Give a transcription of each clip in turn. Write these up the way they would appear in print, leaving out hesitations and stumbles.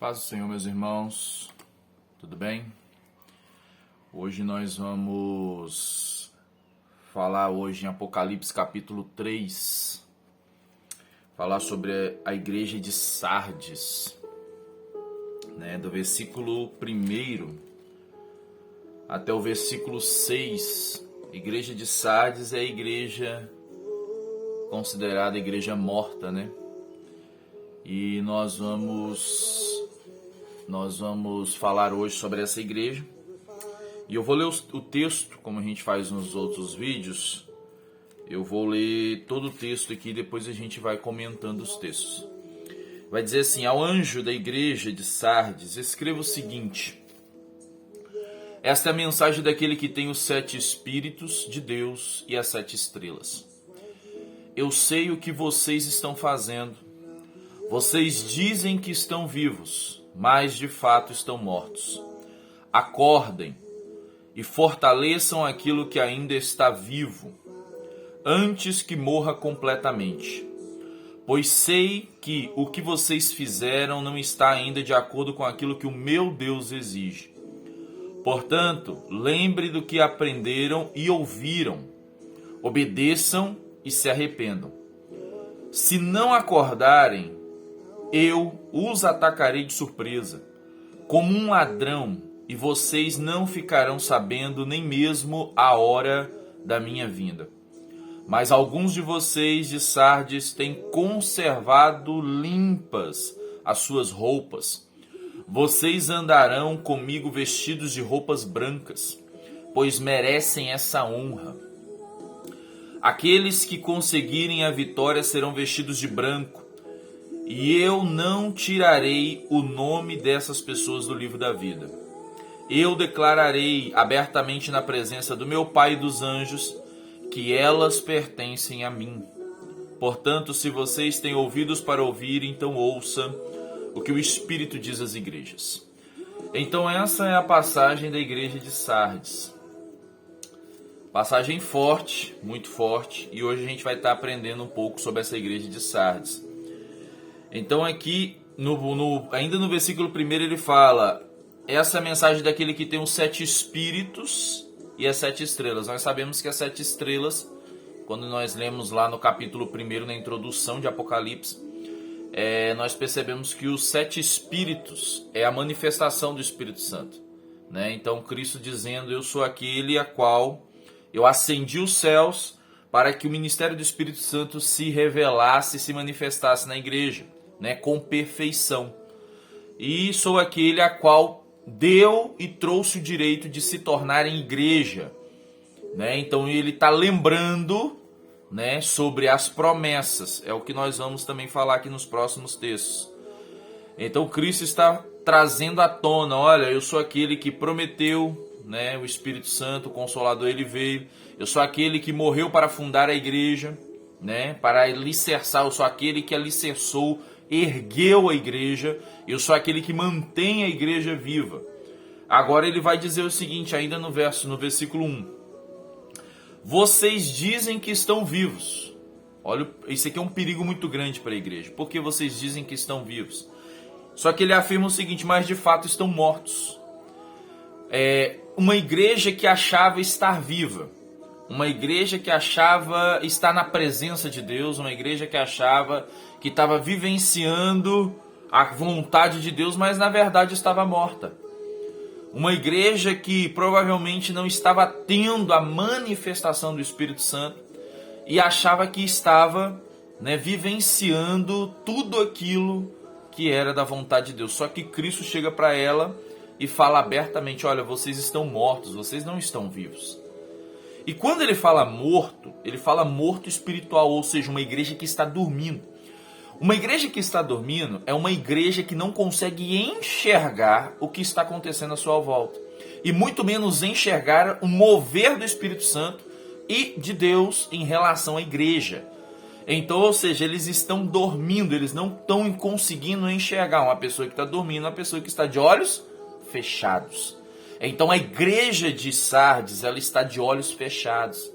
Paz do Senhor, meus irmãos, tudo bem? Hoje nós vamos falar hoje em Apocalipse capítulo 3, falar sobre a igreja de Sardes, do versículo 1 até o versículo 6. A igreja de Sardes é a igreja considerada a igreja morta, E nós vamos falar hoje sobre essa igreja. E eu vou ler o texto, como a gente faz nos outros vídeos. Eu vou ler todo o texto aqui e depois a gente vai comentando os textos. Vai dizer assim: ao anjo da igreja de Sardes, escreva o seguinte: esta é a mensagem daquele que tem os 7 Espíritos de Deus e as 7 estrelas. Eu sei o que vocês estão fazendo. Vocês dizem que estão vivos, mas de fato estão mortos. Acordem e fortaleçam aquilo que ainda está vivo, antes que morra completamente. Pois sei que o que vocês fizeram não está ainda de acordo com aquilo que o meu Deus exige. Portanto, lembre do que aprenderam e ouviram. Obedeçam e se arrependam. Se não acordarem, eu os atacarei de surpresa, como um ladrão, e vocês não ficarão sabendo nem mesmo a hora da minha vinda. Mas alguns de vocês de Sardes têm conservado limpas as suas roupas. Vocês andarão comigo vestidos de roupas brancas, pois merecem essa honra. Aqueles que conseguirem a vitória serão vestidos de branco, e eu não tirarei o nome dessas pessoas do livro da vida. Eu declararei abertamente na presença do meu Pai e dos anjos que elas pertencem a mim. Portanto, se vocês têm ouvidos para ouvir, então ouça o que o Espírito diz às igrejas. Então essa é a passagem da igreja de Sardes. Passagem forte, muito forte, e hoje a gente vai estar aprendendo um pouco sobre essa igreja de Sardes. Então aqui, ainda no versículo 1 ele fala: essa é a mensagem daquele que tem os 7 Espíritos e as 7 estrelas. Nós sabemos que as 7 estrelas, quando nós lemos lá no capítulo 1, na introdução de Apocalipse, nós percebemos que os 7 Espíritos é a manifestação do Espírito Santo. Então Cristo dizendo: eu sou aquele a qual eu acendi os céus para que o ministério do Espírito Santo se revelasse e se manifestasse na igreja, com perfeição. E sou aquele a qual deu e trouxe o direito de se tornar em igreja. Então ele está lembrando sobre as promessas. É o que nós vamos também falar aqui nos próximos textos. Então Cristo está trazendo à tona: olha, eu sou aquele que prometeu, o Espírito Santo, o Consolador, ele veio. Eu sou aquele que morreu para fundar a igreja, para alicerçar. Eu sou aquele que alicerçou, ergueu a igreja. Eu sou aquele que mantém a igreja viva. Agora ele vai dizer o seguinte, ainda no versículo 1. Vocês dizem que estão vivos. Olha, isso aqui é um perigo muito grande para a igreja. Por que vocês dizem que estão vivos? Só que ele afirma o seguinte: mas de fato estão mortos. Uma igreja que achava estar viva, uma igreja que achava estar na presença de Deus, uma igreja que achava que estava vivenciando a vontade de Deus, mas na verdade estava morta. Uma igreja que provavelmente não estava tendo a manifestação do Espírito Santo e achava que estava vivenciando tudo aquilo que era da vontade de Deus. Só que Cristo chega para ela e fala abertamente: olha, vocês estão mortos, vocês não estão vivos. E quando ele fala morto espiritual, ou seja, uma igreja que está dormindo. Uma igreja que está dormindo é uma igreja que não consegue enxergar o que está acontecendo à sua volta. E muito menos enxergar o mover do Espírito Santo e de Deus em relação à igreja. Então, ou seja, eles estão dormindo, eles não estão conseguindo enxergar. Uma pessoa que está dormindo, uma pessoa que está de olhos fechados. Então a igreja de Sardes, ela está de olhos fechados.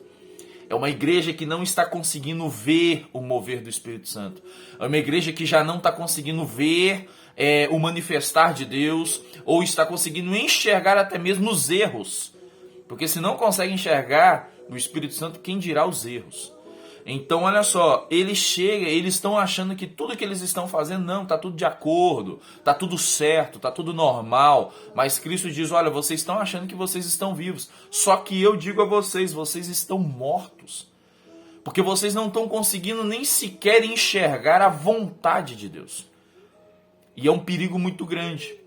É uma igreja que não está conseguindo ver o mover do Espírito Santo. É uma igreja que já não está conseguindo ver o manifestar de Deus, ou está conseguindo enxergar até mesmo os erros. Porque se não consegue enxergar o Espírito Santo, quem dirá os erros? Então, olha só, eles estão achando que tudo que eles estão fazendo, não, está tudo de acordo, está tudo certo, está tudo normal. Mas Cristo diz, olha, vocês estão achando que vocês estão vivos. Só que eu digo a vocês, vocês estão mortos. Porque vocês não estão conseguindo nem sequer enxergar a vontade de Deus. E é um perigo muito grande.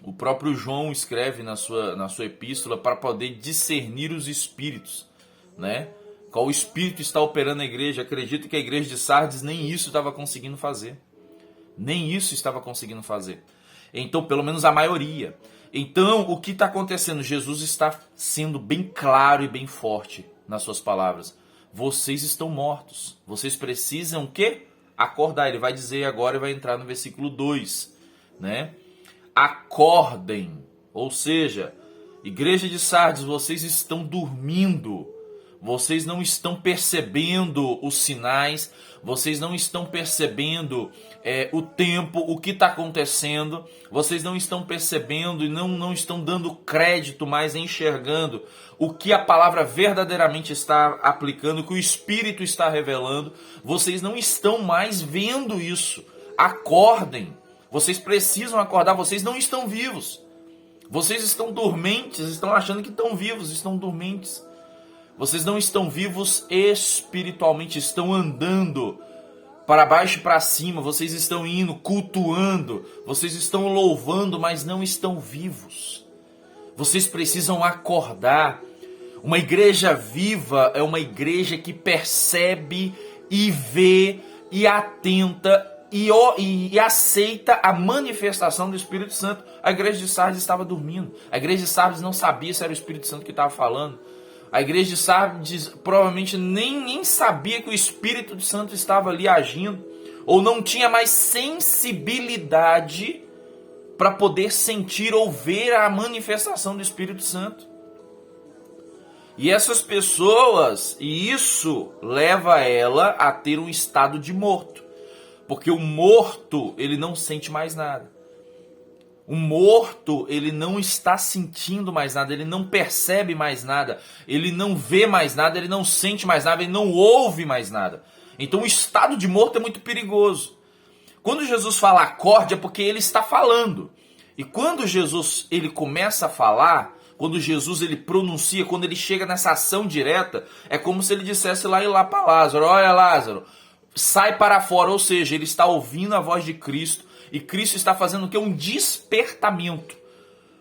O próprio João escreve na sua epístola para poder discernir os espíritos, né? Qual espírito está operando na igreja? Acredito que a igreja de Sardes nem isso estava conseguindo fazer. Nem isso estava conseguindo fazer. Então, pelo menos a maioria. Então, o que está acontecendo? Jesus está sendo bem claro e bem forte nas suas palavras. Vocês estão mortos. Vocês precisam o quê? Acordar. Ele vai dizer agora e vai entrar no versículo 2, né? Acordem. Ou seja, igreja de Sardes, vocês estão dormindo. Vocês não estão percebendo os sinais, vocês não estão percebendo o tempo, o que está acontecendo, vocês não estão percebendo e não estão dando crédito mais, enxergando o que a palavra verdadeiramente está aplicando, o que o Espírito está revelando. Vocês não estão mais vendo isso. Acordem, vocês precisam acordar, vocês não estão vivos. Vocês estão dormentes, estão achando que estão vivos, estão dormentes. Vocês não estão vivos espiritualmente, estão andando para baixo e para cima, vocês estão indo, cultuando, vocês estão louvando, mas não estão vivos. Vocês precisam acordar. Uma igreja viva é uma igreja que percebe e vê e atenta e aceita a manifestação do Espírito Santo. A igreja de Sardes estava dormindo. A igreja de Sardes não sabia se era o Espírito Santo que estava falando. A igreja de Sardes provavelmente nem sabia que o Espírito Santo estava ali agindo, ou não tinha mais sensibilidade para poder sentir ou ver a manifestação do Espírito Santo. E essas pessoas, e isso leva ela a ter um estado de morto, porque o morto, ele não sente mais nada. O morto, ele não está sentindo mais nada, ele não percebe mais nada, ele não vê mais nada, ele não sente mais nada, ele não ouve mais nada. Então o estado de morto é muito perigoso. Quando Jesus fala acorde é porque ele está falando. E quando Jesus ele começa a falar, quando Jesus ele pronuncia, quando ele chega nessa ação direta, é como se ele dissesse lá para Lázaro, olha Lázaro, sai para fora, ou seja, ele está ouvindo a voz de Cristo. E Cristo está fazendo o quê? Um despertamento.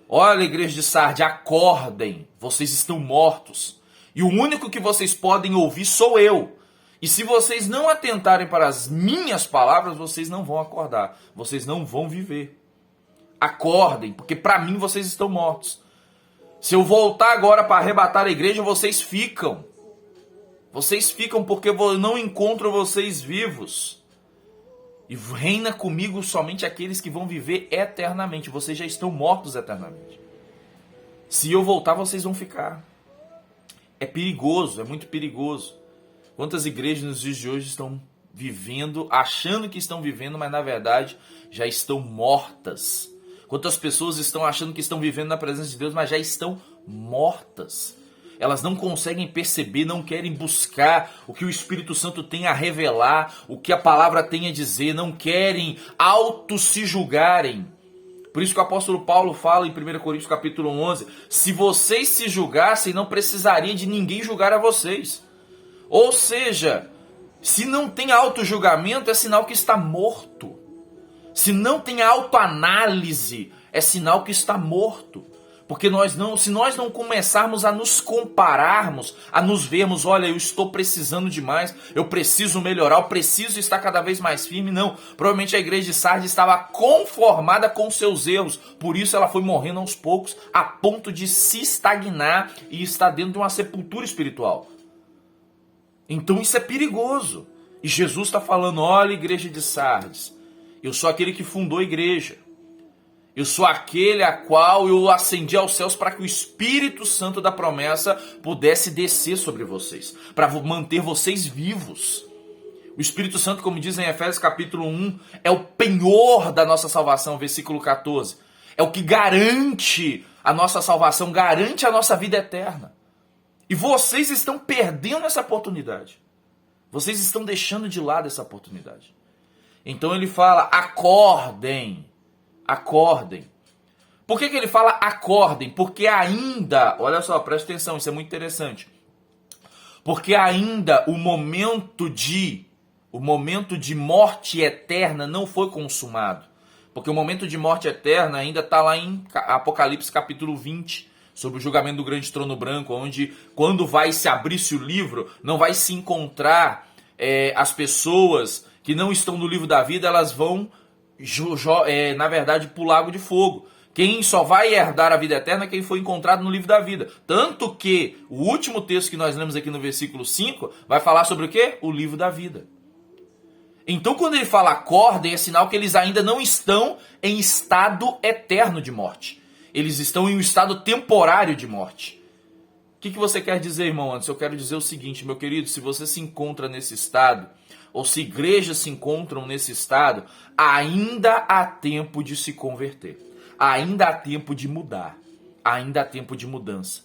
Olha, igreja de Sardes, acordem. Vocês estão mortos. E o único que vocês podem ouvir sou eu. E se vocês não atentarem para as minhas palavras, vocês não vão acordar. Vocês não vão viver. Acordem, porque para mim vocês estão mortos. Se eu voltar agora para arrebatar a igreja, vocês ficam. Vocês ficam porque eu não encontro vocês vivos. E reina comigo somente aqueles que vão viver eternamente. Vocês já estão mortos eternamente. Se eu voltar, vocês vão ficar. É perigoso, é muito perigoso. Quantas igrejas nos dias de hoje estão vivendo, achando que estão vivendo, mas na verdade já estão mortas. Quantas pessoas estão achando que estão vivendo na presença de Deus, mas já estão mortas. Elas não conseguem perceber, não querem buscar o que o Espírito Santo tem a revelar, o que a palavra tem a dizer, não querem se julgarem. Por isso que o apóstolo Paulo fala em 1 Coríntios capítulo 11, se vocês se julgassem, não precisaria de ninguém julgar a vocês. Ou seja, se não tem auto-julgamento, é sinal que está morto. Se não tem autoanálise, é sinal que está morto. Porque se nós não começarmos a nos compararmos, a nos vermos, olha, eu estou precisando demais, eu preciso melhorar, eu preciso estar cada vez mais firme, não. Provavelmente a igreja de Sardes estava conformada com seus erros, por isso ela foi morrendo aos poucos, a ponto de se estagnar e estar dentro de uma sepultura espiritual. Então isso é perigoso. E Jesus está falando, olha, igreja de Sardes, eu sou aquele que fundou a igreja. Eu sou aquele a qual eu ascendi aos céus para que o Espírito Santo da promessa pudesse descer sobre vocês, para manter vocês vivos. O Espírito Santo, como diz em Efésios capítulo 1, é o penhor da nossa salvação, versículo 14. É o que garante a nossa salvação, garante a nossa vida eterna. E vocês estão perdendo essa oportunidade. Vocês estão deixando de lado essa oportunidade. Então ele fala, acordem, acordem. Por que ele fala acordem? Porque ainda, olha só, presta atenção, isso é muito interessante. Porque ainda o momento de morte eterna não foi consumado. Porque o momento de morte eterna ainda está lá em Apocalipse capítulo 20, sobre o julgamento do grande trono branco, onde quando vai se abrir-se o livro, não vai se encontrar as pessoas que não estão no livro da vida, elas vão, na verdade, para o lago de fogo. Quem só vai herdar a vida eterna é quem foi encontrado no livro da vida. Tanto que o último texto que nós lemos aqui no versículo 5 vai falar sobre o quê? O livro da vida. Então quando ele fala acordem, é sinal que eles ainda não estão em estado eterno de morte. Eles estão em um estado temporário de morte. O que você quer dizer, irmão Anderson? Eu quero dizer o seguinte, meu querido, se você se encontra nesse estado, ou se igrejas se encontram nesse estado, ainda há tempo de se converter. Ainda há tempo de mudar. Ainda há tempo de mudança.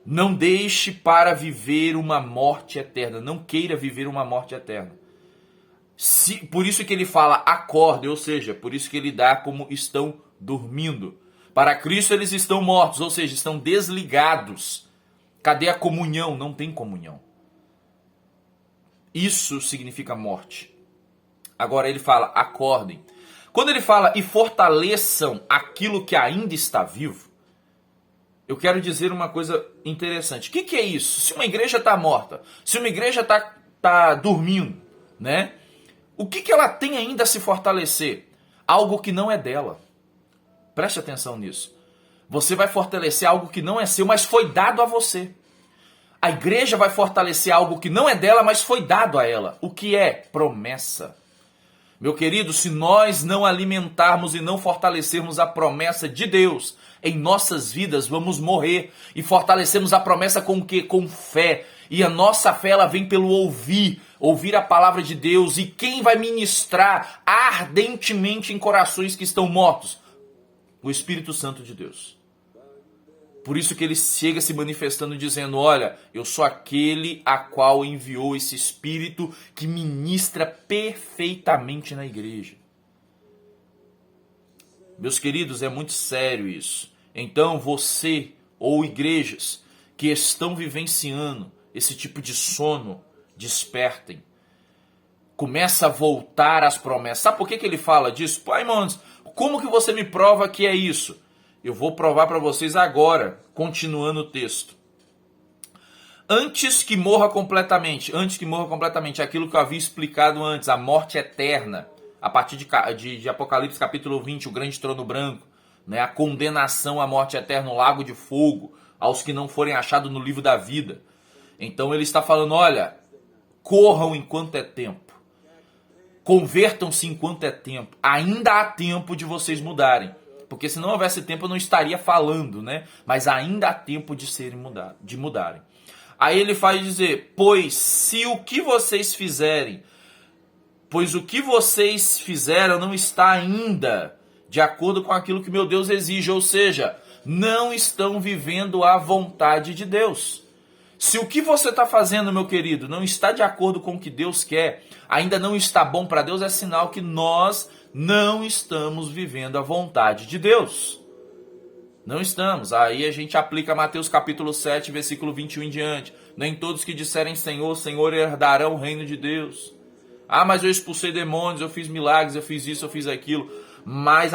Não deixe para viver uma morte eterna. Não queira viver uma morte eterna. Por isso que ele fala acorde, ou seja, por isso que ele dá como estão dormindo. Para Cristo eles estão mortos, ou seja, estão desligados. Cadê a comunhão? Não tem comunhão. Isso significa morte. Agora ele fala acordem. Quando ele fala e fortaleçam aquilo que ainda está vivo, eu quero dizer uma coisa interessante. O que é isso? Se uma igreja está morta, se uma igreja está dormindo, né? O que ela tem ainda a se fortalecer? Algo que não é dela. Preste atenção nisso. Você vai fortalecer algo que não é seu, mas foi dado a você. A igreja vai fortalecer algo que não é dela, mas foi dado a ela. O que é? Promessa. Meu querido, se nós não alimentarmos e não fortalecermos a promessa de Deus em nossas vidas, vamos morrer. E fortalecemos a promessa com o quê? Com fé. E a nossa fé ela vem pelo ouvir a palavra de Deus. E quem vai ministrar ardentemente em corações que estão mortos? O Espírito Santo de Deus. Por isso que ele chega se manifestando dizendo, olha, eu sou aquele a qual enviou esse Espírito que ministra perfeitamente na igreja. Meus queridos, é muito sério isso. Então você ou igrejas que estão vivenciando esse tipo de sono, despertem. Começa a voltar às promessas. Sabe por que ele fala disso? Pai, irmãos, como que você me prova que é isso? Eu vou provar para vocês agora, continuando o texto. Antes que morra completamente aquilo que eu havia explicado antes, a morte eterna, a partir de Apocalipse capítulo 20, o grande trono branco, né, a condenação à morte eterna, o lago de fogo, aos que não forem achados no livro da vida. Então ele está falando, olha, corram enquanto é tempo, convertam-se enquanto é tempo, ainda há tempo de vocês mudarem. Porque se não houvesse tempo eu não estaria falando, né? Mas ainda há tempo de mudarem. Aí ele faz dizer, pois o que vocês fizeram não está ainda de acordo com aquilo que meu Deus exige. Ou seja, não estão vivendo a vontade de Deus. Se o que você está fazendo, meu querido, não está de acordo com o que Deus quer, ainda não está bom para Deus, é sinal que nós não estamos vivendo a vontade de Deus. Não estamos. Aí a gente aplica Mateus capítulo 7, versículo 21 em diante. Nem todos que disserem Senhor, Senhor herdarão o reino de Deus. Ah, mas eu expulsei demônios, eu fiz milagres, eu fiz isso, eu fiz aquilo. Mas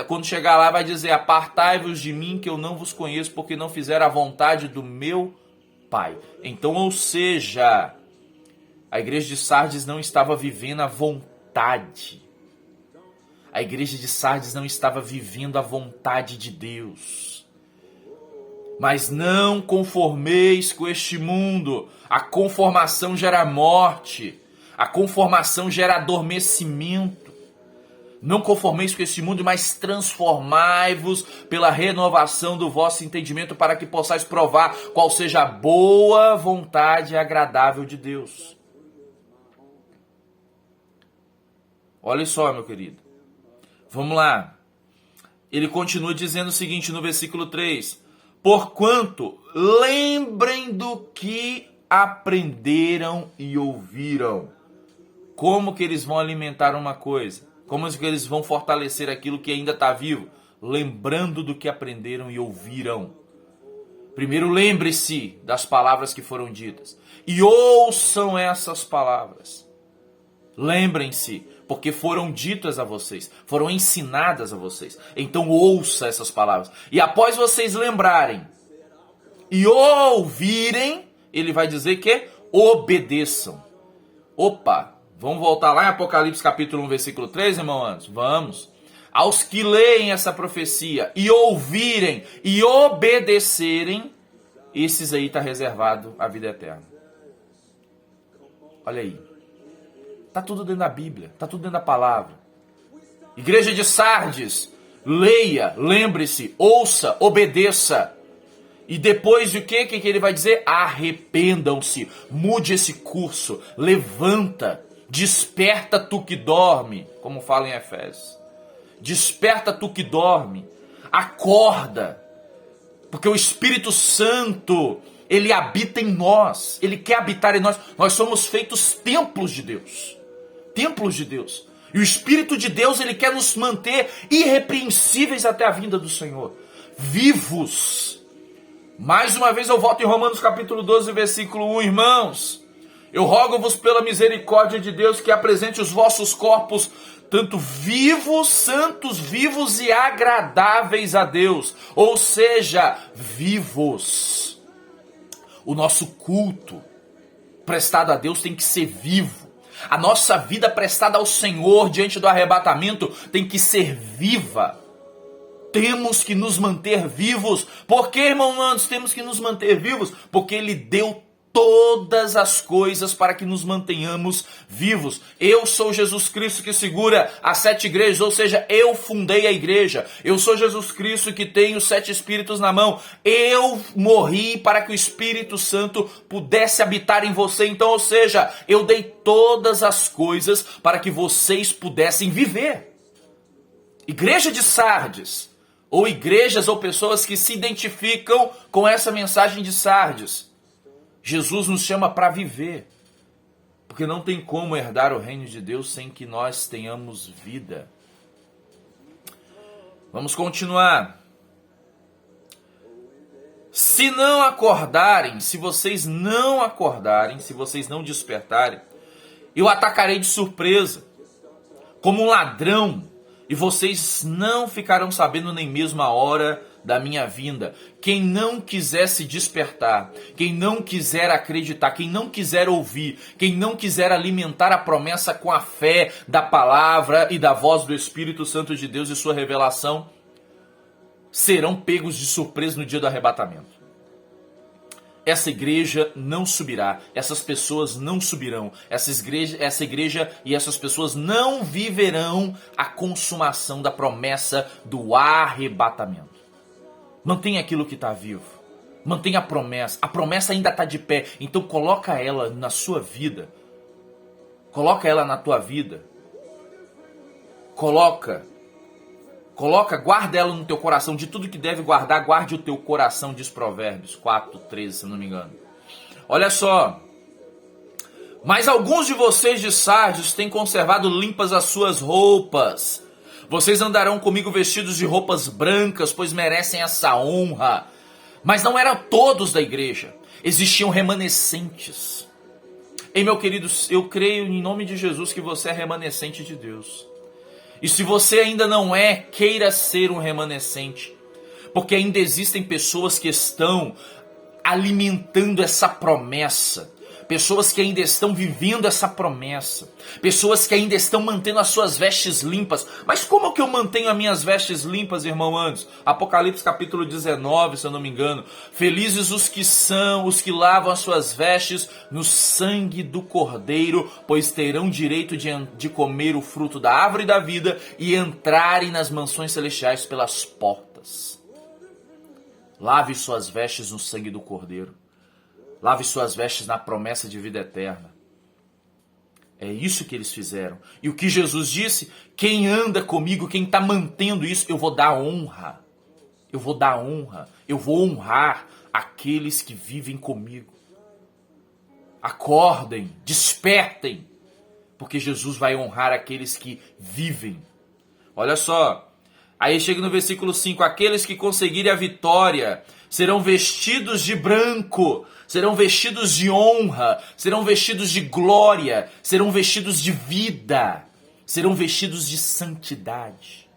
quando chegar lá vai dizer, apartai-vos de mim que eu não vos conheço, porque não fizeram a vontade do meu Pai. Então, ou seja, a igreja de Sardes não estava vivendo a vontade. A igreja de Sardes não estava vivendo a vontade de Deus. Mas não conformeis com este mundo. A conformação gera morte. A conformação gera adormecimento. Não conformeis com este mundo, mas transformai-vos pela renovação do vosso entendimento, para que possais provar qual seja a boa vontade e agradável de Deus. Olha só, meu querido. Vamos lá. Ele continua dizendo o seguinte no versículo 3. Porquanto lembrem do que aprenderam e ouviram. Como que eles vão alimentar uma coisa? Como que eles vão fortalecer aquilo que ainda está vivo? Lembrando do que aprenderam e ouviram. Primeiro, lembre-se das palavras que foram ditas. E ouçam essas palavras. Lembrem-se, porque foram ditas a vocês. Foram ensinadas a vocês. Então ouça essas palavras. E após vocês lembrarem e ouvirem, ele vai dizer que obedeçam. Opa! Vamos voltar lá em Apocalipse capítulo 1, versículo 3, irmão Anderson? Vamos. Aos que leem essa profecia e ouvirem e obedecerem, esses aí está reservado a vida eterna. Olha aí. Está tudo dentro da Bíblia, está tudo dentro da palavra. Igreja de Sardes, leia, lembre-se, ouça, obedeça. E depois o que ele vai dizer? Arrependam-se, mude esse curso, levanta. Desperta tu que dorme, como fala em Efésios. Desperta tu que dorme, acorda, porque o Espírito Santo, ele habita em nós, ele quer habitar em nós. Nós somos feitos templos de Deus, templos de Deus. E o Espírito de Deus, ele quer nos manter irrepreensíveis até a vinda do Senhor, vivos. Mais uma vez eu volto em Romanos capítulo 12, versículo 1, irmãos. Eu rogo-vos pela misericórdia de Deus que apresente os vossos corpos tanto vivos, santos, vivos e agradáveis a Deus. Ou seja, vivos. O nosso culto prestado a Deus tem que ser vivo. A nossa vida prestada ao Senhor diante do arrebatamento tem que ser viva. Temos que nos manter vivos. Por que, irmão Anderson, temos que nos manter vivos? Porque Ele deu todas as coisas para que nos mantenhamos vivos. Eu sou Jesus Cristo que segura as 7 igrejas, ou seja, eu fundei a igreja. Eu sou Jesus Cristo que tem os 7 Espíritos na mão. Eu morri para que o Espírito Santo pudesse habitar em você. Então, ou seja, eu dei todas as coisas para que vocês pudessem viver. Igreja de Sardes, ou igrejas ou pessoas que se identificam com essa mensagem de Sardes. Jesus nos chama para viver, porque não tem como herdar o reino de Deus sem que nós tenhamos vida. Vamos continuar. Se não acordarem, se vocês não acordarem, se vocês não despertarem, eu atacarei de surpresa, como um ladrão, e vocês não ficarão sabendo nem mesmo a hora da minha vinda. Quem não quiser se despertar, quem não quiser acreditar, quem não quiser ouvir, quem não quiser alimentar a promessa com a fé da palavra e da voz do Espírito Santo de Deus e sua revelação, serão pegos de surpresa no dia do arrebatamento. Essa igreja não subirá, essas pessoas não subirão, essa igreja e essas pessoas não viverão a consumação da promessa do arrebatamento. Mantenha aquilo que está vivo, mantenha a promessa ainda está de pé, então coloca ela na sua vida, coloca ela na tua vida, guarda ela no teu coração. De tudo que deve guardar, guarde o teu coração, diz Provérbios 4:13, se não me engano. Olha só. Mas alguns de vocês de Sardes têm conservado limpas as suas roupas. Vocês andarão comigo vestidos de roupas brancas, pois merecem essa honra. Mas não eram todos da igreja. Existiam remanescentes. Ei, meu querido, eu creio em nome de Jesus que você é remanescente de Deus. E se você ainda não é, queira ser um remanescente. Porque ainda existem pessoas que estão alimentando essa promessa. Pessoas que ainda estão vivendo essa promessa. Pessoas que ainda estão mantendo as suas vestes limpas. Mas como que eu mantenho as minhas vestes limpas, irmão Anderson? Apocalipse capítulo 19, se eu não me engano. Felizes os que lavam as suas vestes no sangue do Cordeiro, pois terão direito de comer o fruto da árvore da vida e entrarem nas mansões celestiais pelas portas. Lave suas vestes no sangue do Cordeiro. Lave suas vestes na promessa de vida eterna. É isso que eles fizeram. E o que Jesus disse? Quem anda comigo, quem está mantendo isso, eu vou dar honra. Eu vou dar honra. Eu vou honrar aqueles que vivem comigo. Acordem, despertem, porque Jesus vai honrar aqueles que vivem. Olha só, aí chega no versículo 5, aqueles que conseguirem a vitória serão vestidos de branco, serão vestidos de honra, serão vestidos de glória, serão vestidos de vida, serão vestidos de santidade.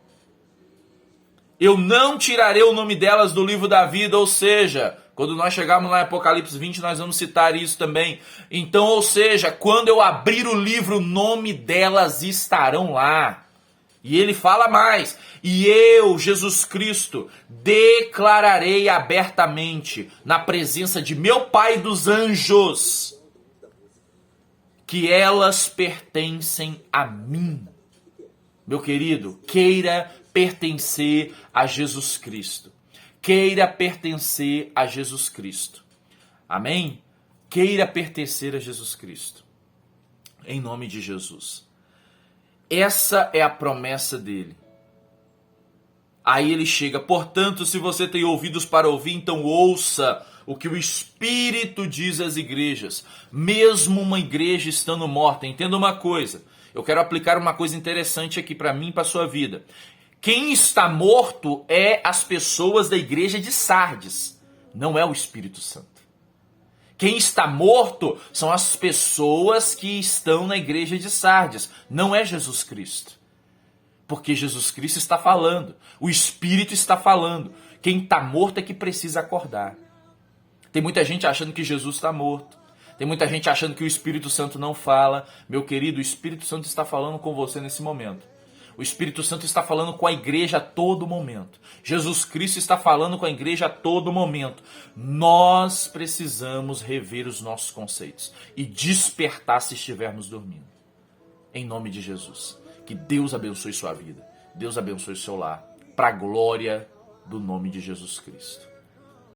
Eu não tirarei o nome delas do livro da vida, ou seja, quando nós chegarmos lá em Apocalipse 20, nós vamos citar isso também. Então, ou seja, quando eu abrir o livro, o nome delas estarão lá. E ele fala mais, e eu, Jesus Cristo, declararei abertamente, na presença de meu Pai dos anjos, que elas pertencem a mim. Meu querido, queira pertencer a Jesus Cristo. Queira pertencer a Jesus Cristo. Amém? Queira pertencer a Jesus Cristo. Em nome de Jesus. Essa é a promessa dele. Aí ele chega, portanto, se você tem ouvidos para ouvir, então ouça o que o Espírito diz às igrejas. Mesmo uma igreja estando morta, entenda uma coisa. Eu quero aplicar uma coisa interessante aqui para mim e para a sua vida. Quem está morto é as pessoas da igreja de Sardes, não é o Espírito Santo. Quem está morto são as pessoas que estão na igreja de Sardes, não é Jesus Cristo. Porque Jesus Cristo está falando, o Espírito está falando. Quem está morto é que precisa acordar. Tem muita gente achando que Jesus está morto. Tem muita gente achando que o Espírito Santo não fala. Meu querido, o Espírito Santo está falando com você nesse momento. O Espírito Santo está falando com a igreja a todo momento. Jesus Cristo está falando com a igreja a todo momento. Nós precisamos rever os nossos conceitos e despertar se estivermos dormindo. Em nome de Jesus. Que Deus abençoe sua vida. Deus abençoe seu lar. Para a glória do nome de Jesus Cristo.